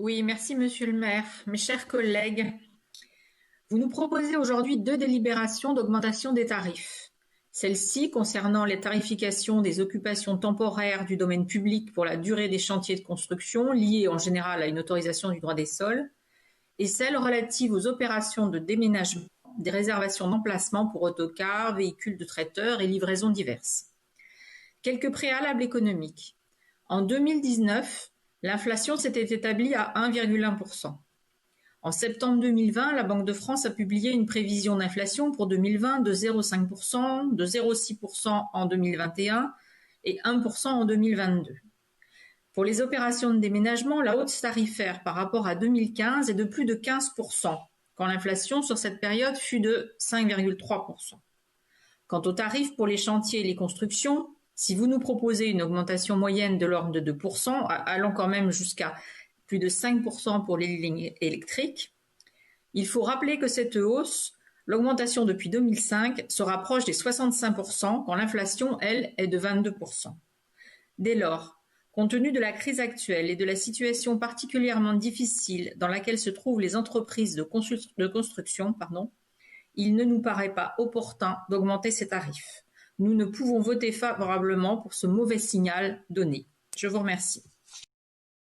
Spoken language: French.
Oui, merci Monsieur le maire. Mes chers collègues, vous nous proposez aujourd'hui deux délibérations d'augmentation des tarifs. Celle-ci concernant les tarifications des occupations temporaires du domaine public pour la durée des chantiers de construction liés en général à une autorisation du droit des sols, et celle relative aux opérations de déménagement, des réservations d'emplacement pour autocars, véhicules de traiteurs et livraisons diverses. Quelques préalables économiques. En 2019, l'inflation s'était établie à 1,1%. En septembre 2020, la Banque de France a publié une prévision d'inflation pour 2020 de 0,5%, de 0,6% en 2021 et 1% en 2022. Pour les opérations de déménagement, la hausse tarifaire par rapport à 2015 est de plus de 15%, quand l'inflation sur cette période fut de 5,3%. Quant aux tarifs pour les chantiers et les constructions, si vous nous proposez une augmentation moyenne de l'ordre de 2%, allant quand même jusqu'à plus de 5% pour les lignes électriques, il faut rappeler que cette hausse, l'augmentation depuis 2005, se rapproche des 65% quand l'inflation, elle, est de 22%. Dès lors, compte tenu de la crise actuelle et de la situation particulièrement difficile dans laquelle se trouvent les entreprises de construction, il ne nous paraît pas opportun d'augmenter ces tarifs. Nous ne pouvons voter favorablement pour ce mauvais signal donné. Je vous remercie.